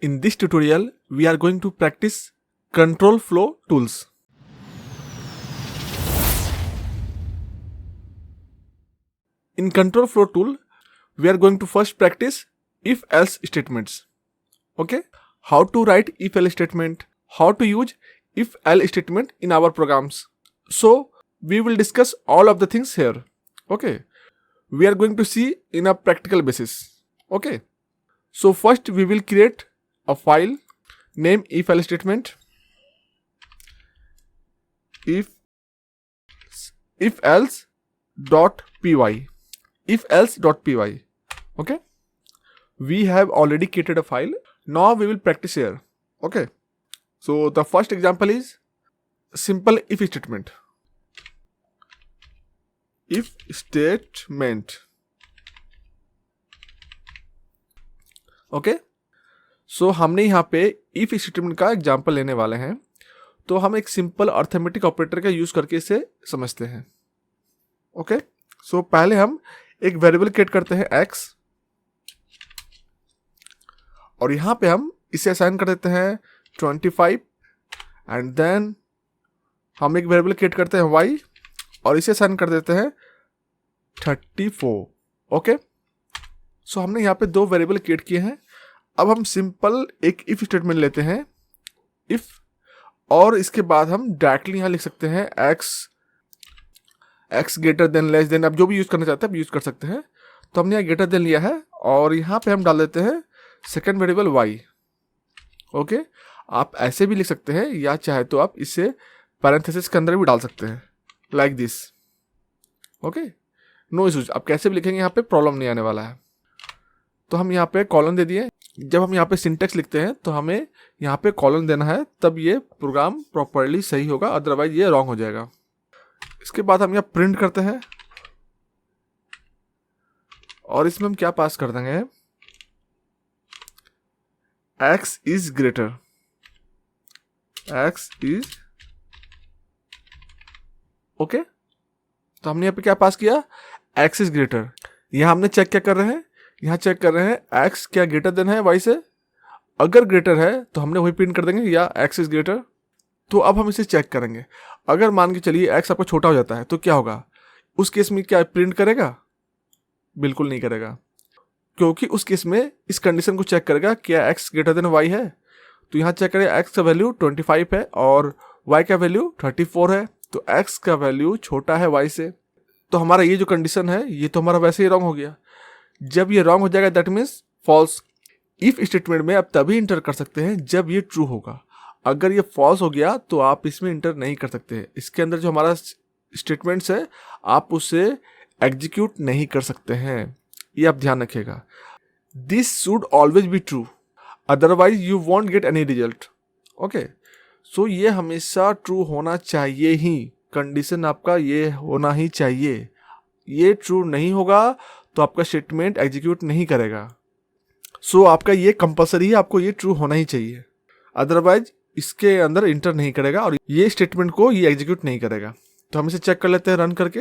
In this tutorial, we are going to practice control flow tools. In control flow tool, we are going to first practice if-else statements. Okay? How to write if-else statement, how to use if-else statement in our programs. So, we will discuss all of the things here. Okay? We are going to see in a practical basis. Okay? So, first we will create a file name if-else statement, if-else.py, if-else.py. Okay, we have already created a file. Now we will practice here. Okay, so the first example is simple if statement. If statement. Okay, सो हमने यहाँ पे if statement का example लेने वाले हैं, तो हम एक सिंपल अर्थमेटिक ऑपरेटर का यूज करके इसे समझते हैं. ओके, सो पहले हम एक वेरिएबल क्रिएट करते हैं x, और यहाँ पे हम इसे असाइन कर देते हैं 25, एंड देन हम एक वेरिएबल क्रिएट करते हैं y और इसे असाइन कर देते हैं 34. ओके, सो हमने यहाँ पे दो वेरिएबल क्रिएट किए हैं. अब हम सिंपल एक इफ स्टेटमेंट लेते हैं, इफ, और इसके बाद हम डायरेक्टली यहाँ लिख सकते हैं x greater than less than. आप जो भी यूज करना चाहते हैं आप यूज कर सकते हैं. तो हमने यहाँ ग्रेटर देन लिया है और यहाँ पे हम डाल देते हैं सेकेंड वेरिएबल y. ओके, आप ऐसे भी लिख सकते हैं या चाहे तो आप इसे पैरेंथेसिस के अंदर भी डाल सकते हैं, like this. Okay, no issues, आप कैसे भी लिखेंगे यहाँ पे प्रॉब्लम नहीं आने वाला है. तो हम यहाँ पे कॉलन दे दिए. जब हम यहाँ पे सिंटेक्स लिखते हैं तो हमें यहाँ पे कॉलन देना है, तब ये प्रोग्राम प्रॉपरली सही होगा, अदरवाइज ये रॉन्ग हो जाएगा. इसके बाद हम यहाँ प्रिंट करते हैं और इसमें हम क्या पास कर देंगे, x is greater, x is. Okay, तो हमने यहाँ पे क्या पास किया, x इज ग्रेटर. यहाँ हमने चेक क्या कर रहे हैं, यहाँ चेक कर रहे हैं x क्या ग्रेटर देन है y से. अगर ग्रेटर है तो हमने वही प्रिंट कर देंगे या x इज ग्रेटर. तो अब हम इसे चेक करेंगे. अगर मान के चलिए x आपका छोटा हो जाता है तो क्या होगा, उस केस में क्या प्रिंट करेगा, बिल्कुल नहीं करेगा, क्योंकि उस केस में इस कंडीशन को चेक करेगा क्या x ग्रेटर देन y है. तो यहाँ चेक करें x का वैल्यू 25 है और y का वैल्यू 34 है, तो x का वैल्यू छोटा है y से. तो हमारा ये जो कंडीशन है ये तो हमारा वैसे ही रॉन्ग हो गया. जब ये रॉन्ग हो जाएगा that means false. If statement में आप तभी इंटर कर सकते हैं जब ये ट्रू होगा. अगर ये फॉल्स हो गया तो आप इसमें इंटर नहीं कर सकते. इसके अंदर जो हमारा स्टेटमेंट्स है आप उसे एग्जीक्यूट नहीं कर सकते हैं, ये आप ध्यान रखिएगा. This should always be true, otherwise you won't get any result. Okay, so ये हमेशा ट्रू होना चाहिए ही, कंडीशन आपका ये होना ही चाहिए. ये ट्रू नहीं होगा तो आपका स्टेटमेंट एग्जीक्यूट नहीं करेगा. सो आपका ये कंपलसरी है, आपको ये ट्रू होना ही चाहिए, अदरवाइज इसके अंदर इंटर नहीं करेगा और ये स्टेटमेंट को ये एग्जीक्यूट नहीं करेगा. तो हम इसे चेक कर लेते हैं रन करके,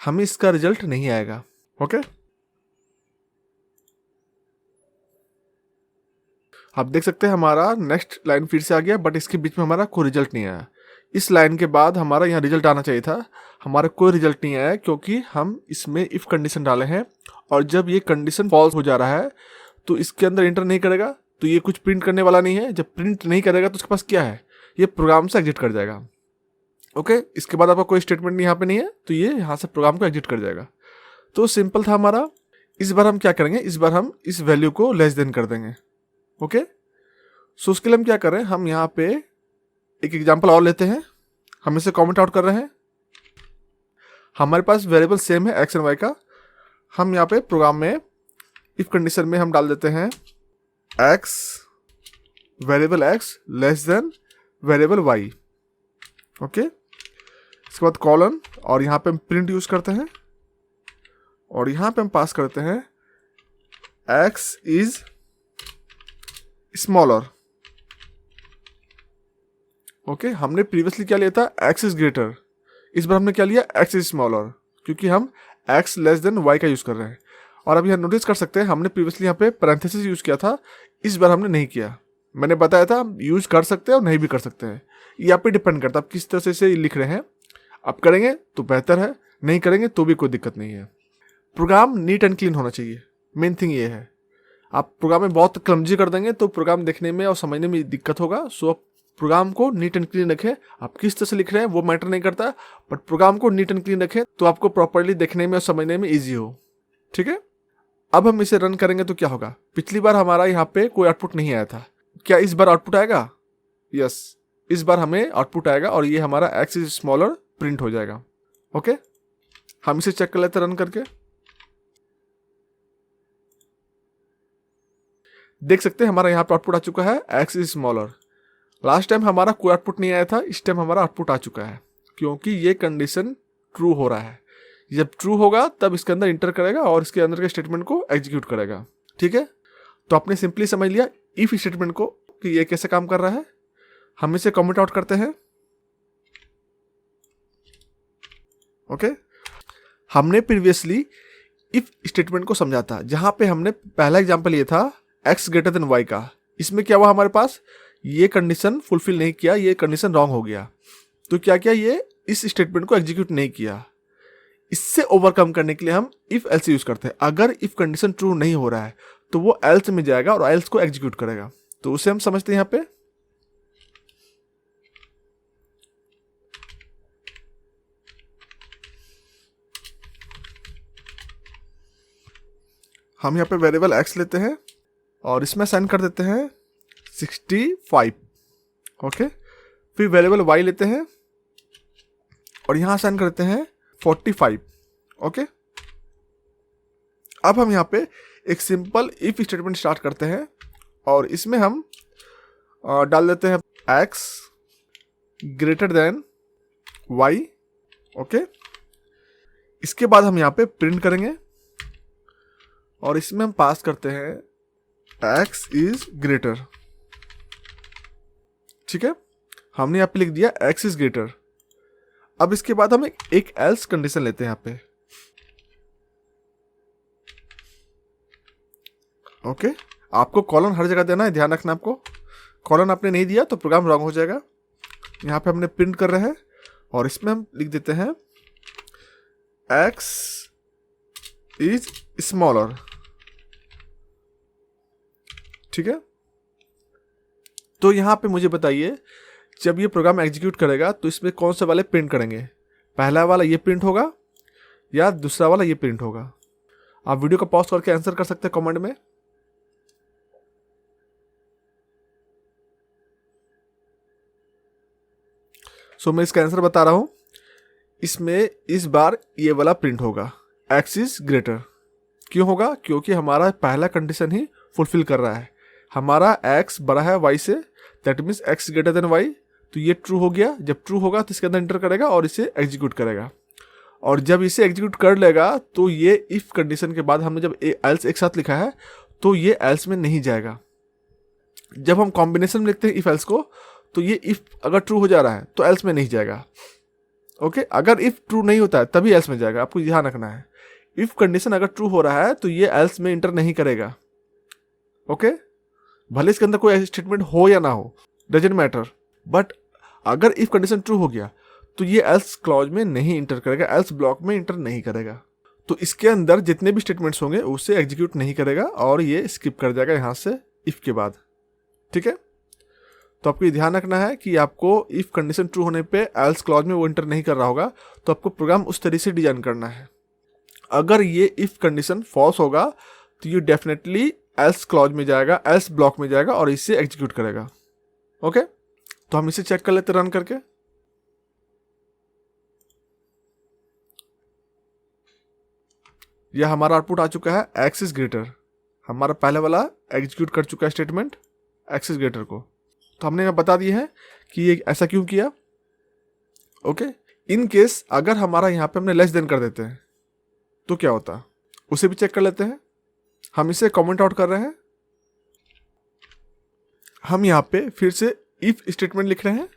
हमें इसका रिजल्ट नहीं आएगा. ओके, आप देख सकते हैं हमारा नेक्स्ट लाइन फिर से आ गया, बट इसके बीच में हमारा कोई रिजल्ट नहीं आया. इस लाइन के बाद हमारा यहाँ रिजल्ट आना चाहिए था, हमारा कोई रिजल्ट नहीं आया क्योंकि हम इसमें इफ कंडीशन डाले हैं, और जब ये कंडीशन फॉल्स हो जा रहा है तो इसके अंदर इंटर नहीं करेगा, तो ये कुछ प्रिंट करने वाला नहीं है. जब प्रिंट नहीं करेगा तो उसके पास क्या है, ये प्रोग्राम से एग्जिट कर जाएगा. ओके, इसके बाद आपका कोई स्टेटमेंट यहाँ पे नहीं है तो ये यहाँ से प्रोग्राम को एग्जिट कर जाएगा. तो सिंपल था हमारा. इस बार हम क्या करेंगे, इस बार हम इस वैल्यू को लेस देन कर देंगे. ओके, सो उसके लिए हम क्या कर रहे हैं, हम यहाँ पे एक एग्जाम्पल और लेते हैं. हम इसे कॉमेंट आउट कर रहे हैं. हमारे पास वेरिएबल सेम है x एंड y का. हम यहाँ पे प्रोग्राम में इफ कंडीशन में हम डाल देते हैं x variable x less than variable y. Okay, इसके बाद कॉलन, और यहाँ पे हम प्रिंट यूज करते हैं और यहाँ पे हम पास करते हैं x इज स्मॉलर. ओके, हमने प्रीवियसली क्या लिया था, x इज ग्रेटर. इस बार हमने क्या लिया, x इज स्मॉलर, क्योंकि हम x लेस देन y का यूज कर रहे हैं. और अब यहाँ नोटिस कर सकते हैं हमने प्रीवियसली यहाँ पे पैरेंथेसिस यूज किया था, इस बार हमने नहीं किया. मैंने बताया था हम यूज कर सकते हैं और नहीं भी कर सकते हैं, ये आप पे डिपेंड करता है आप किस तरह से इसे लिख रहे हैं। आप करेंगे तो बेहतर है, नहीं करेंगे तो भी कोई दिक्कत नहीं है। प्रोग्राम नीट एंड क्लीन होना चाहिए, मेन थिंग ये है। आप प्रोग्राम में बहुत क्लमजी कर देंगे तो प्रोग्राम देखने में और समझने में दिक्कत होगा। सो आप प्रोग्राम को नीट एंड क्लीन रखें। आप किस तरह से लिख रहे हैं वो मैटर नहीं करता, बट प्रोग्राम को नीट एंड क्लीन रखें तो आपको प्रॉपरली देखने में और समझने में ईजी हो। ठीक है, अब हम इसे रन करेंगे तो क्या होगा। पिछली बार हमारा यहाँ पे कोई आउटपुट नहीं आया था, क्या इस बार आउटपुट आएगा? यस, इस बार हमें आउटपुट आएगा और ये हमारा एक्स इज स्मॉलर प्रिंट हो जाएगा। ओके, हम इसे चेक कर लेते हैं रन करके। देख सकते हैं हमारा यहाँ पे आउटपुट आ चुका है x is smaller. Last time हमारा कोई आउटपुट नहीं आया था, इस टाइम हमारा आउटपुट आ चुका है क्योंकि ये कंडीशन ट्रू हो रहा है। जब ट्रू होगा तब इसके अंदर इंटर करेगा और इसके अंदर के स्टेटमेंट को एग्जीक्यूट करेगा। ठीक है, तो आपने सिंपली समझ लिया इफ स्टेटमेंट को कि ये कैसे काम कर रहा है। हम इसे कमेंट आउट करते हैं। ओके, हमने प्रीवियसली इफ स्टेटमेंट को समझा था, जहां पे हमने पहला एग्जांपल ये था x ग्रेटर देन y का। इसमें क्या हुआ, हमारे पास ये कंडीशन फुलफिल नहीं किया, ये कंडीशन रॉन्ग हो गया। तो क्या किया, ये इस स्टेटमेंट को एग्जीक्यूट नहीं किया। इससे ओवरकम करने के लिए हम इफ एल्स यूज करते हैं। अगर इफ कंडीशन ट्रू नहीं हो रहा है तो वो एल्स में जाएगा और एल्स को एग्जीक्यूट करेगा। तो उसे हम समझते हैं यहाँ पे। हम यहाँ पे वेरिएबल x लेते हैं और इसमें साइन कर देते हैं 65। ओके, फिर वेरिएबल y लेते हैं और यहां साइन करते हैं 45। ओके, अब हम यहाँ पे एक सिंपल इफ स्टेटमेंट स्टार्ट करते हैं और इसमें हम डाल देते हैं x greater than y। Okay, इसके बाद हम यहाँ पे प्रिंट करेंगे और इसमें हम पास करते हैं x इज ग्रेटर। ठीक है, हमने यहाँ पे लिख दिया x इज ग्रेटर। अब इसके बाद हम एक एल्स कंडीशन लेते हैं यहाँ पे। ओके, आपको कॉलन हर जगह देना है, ध्यान रखना। आपको कॉलन आपने नहीं दिया तो प्रोग्राम रॉन्ग हो जाएगा। यहाँ पे हमने प्रिंट कर रहे हैं और इसमें हम लिख देते हैं x इज स्मॉलर। ठीक है, तो यहां पे मुझे बताइए जब ये प्रोग्राम एग्जीक्यूट करेगा तो इसमें कौन से वाले प्रिंट करेंगे? पहला वाला ये प्रिंट होगा या दूसरा वाला ये प्रिंट होगा? आप वीडियो को पॉज करके आंसर कर सकते हैं कमेंट में। सो मैं इसका आंसर बता रहा हूं। इसमें इस बार ये वाला प्रिंट होगा, x इज ग्रेटर। क्यों होगा? क्योंकि हमारा पहला कंडीशन ही फुलफिल कर रहा है। हमारा x बड़ा है y से, that means x greater than y। तो ये ट्रू हो गया। जब ट्रू होगा तो इसके अंदर इंटर करेगा और इसे एग्जीक्यूट करेगा। और जब इसे एग्जीक्यूट कर लेगा तो ये इफ कंडीशन के बाद हमने जब एल्स एक साथ लिखा है तो ये एल्स में नहीं जाएगा। जब हम कॉम्बिनेशन में लिखते हैं इफ एल्स को तो ये इफ अगर ट्रू हो जा रहा है तो एल्स में नहीं जाएगा। ओके, अगर इफ ट्रू नहीं होता है तभी एल्स में जाएगा। आपको ध्यान रखना है, इफ कंडीशन अगर ट्रू हो रहा है तो ये एल्स में इंटर नहीं करेगा। ओके, भले इसके अंदर कोई स्टेटमेंट हो या ना हो, डजंट मैटर, बट अगर इफ कंडीशन ट्रू हो गया तो ये एल्स क्लॉज में नहीं इंटर करेगा, एल्स ब्लॉक में इंटर नहीं करेगा। तो इसके अंदर जितने भी स्टेटमेंट्स होंगे उसे एग्जीक्यूट नहीं करेगा और ये स्किप कर जाएगा यहां से इफ के बाद। ठीक है, तो आपको ये ध्यान रखना है कि आपको इफ कंडीशन ट्रू होने पे एल्स क्लॉज में वो इंटर नहीं कर रहा होगा, तो आपको प्रोग्राम उस तरीके से डिजाइन करना है। अगर ये इफ कंडीशन फॉल्स होगा तो ये डेफिनेटली एल्स क्लॉज में जाएगा, एल्स ब्लॉक में जाएगा और इसे एग्जीक्यूट करेगा। ओके, तो हम इसे चेक कर लेते रन करके। यह हमारा आउटपुट आ चुका है एक्स इज ग्रेटर। हमारा पहले वाला एग्जीक्यूट कर चुका है स्टेटमेंट एक्स इज ग्रेटर को। तो हमने यहाँ बता दिया है कि ये ऐसा क्यों किया। ओके, इन केस अगर हमारा यहाँ पे हमने लेस देन कर देते हैं तो क्या होता, उसे भी चेक कर लेते हैं। हम इसे कमेंट आउट कर रहे हैं। हम यहाँ पे फिर से इफ स्टेटमेंट लिख रहे हैं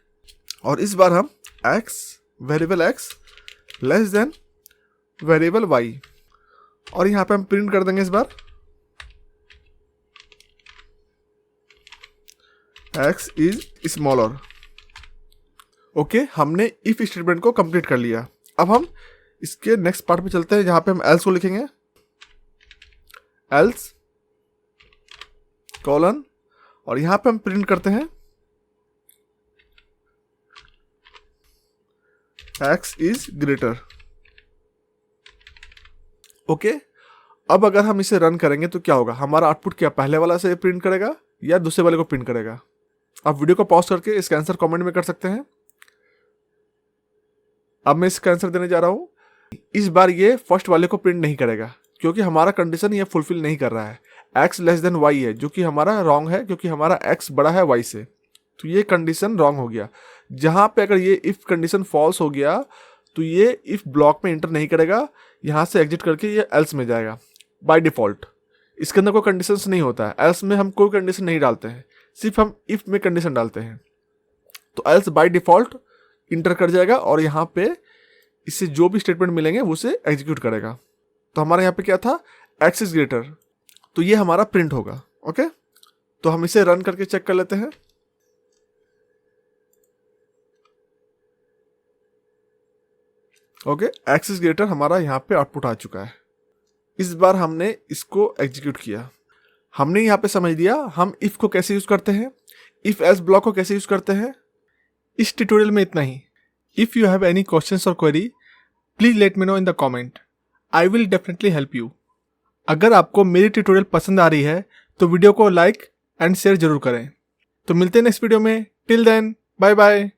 और इस बार हम x variable x less than variable y और यहाँ पे हम प्रिंट कर देंगे इस बार x इज स्मॉलर। ओके, हमने इफ स्टेटमेंट को कंप्लीट कर लिया। अब हम इसके नेक्स्ट पार्ट पे चलते हैं, जहां पे हम एल्स को लिखेंगे, एल्स कॉलन, और यहां पे हम प्रिंट करते हैं x इज ग्रेटर। ओके, अब अगर हम इसे रन करेंगे तो क्या होगा, हमारा आउटपुट क्या पहले वाला से प्रिंट करेगा या दूसरे वाले को प्रिंट करेगा? आप वीडियो को पॉज करके इसका आंसर कमेंट में कर सकते हैं। अब मैं इसका आंसर देने जा रहा हूं। इस बार ये फर्स्ट वाले को प्रिंट नहीं करेगा, क्योंकि हमारा कंडीशन ये फुलफिल नहीं कर रहा है। x लेस देन y है, जो कि हमारा रॉन्ग है, क्योंकि हमारा x बड़ा है y से, तो ये कंडीशन रॉन्ग हो गया। जहां पे अगर ये इफ कंडीशन फॉल्स हो गया तो ये इफ ब्लॉक में एंटर नहीं करेगा, यहां से एग्जिट करके ये एल्स में जाएगा बाय डिफॉल्ट। इसके अंदर कोई कंडीशंस नहीं होता है, एल्स में हम कोई कंडीशन नहीं डालते हैं, सिर्फ हम इफ में कंडीशन डालते हैं। तो एल्स बाय डिफॉल्ट इंटर कर जाएगा और यहाँ पे इससे जो भी स्टेटमेंट मिलेंगे वो उसे एग्जीक्यूट करेगा। तो हमारे यहाँ पे क्या था, x इज ग्रेटर, तो ये हमारा प्रिंट होगा। ओके, तो हम इसे रन करके चेक कर लेते हैं। ओके, x इज ग्रेटर हमारा यहाँ पे आउटपुट आ चुका है। इस बार हमने इसको एग्जीक्यूट किया। हमने यहाँ पे समझ लिया हम इफ को कैसे यूज करते हैं, इफ एल्स ब्लॉक को कैसे यूज करते हैं। इस ट्यूटोरियल में इतना ही। If you have any questions और query, please let me know in the comment, I will definitely help you. अगर आपको मेरी ट्यूटोरियल पसंद आ रही है तो वीडियो को लाइक एंड शेयर जरूर करें। तो मिलते हैं नेक्स्ट वीडियो में। Till then, bye bye.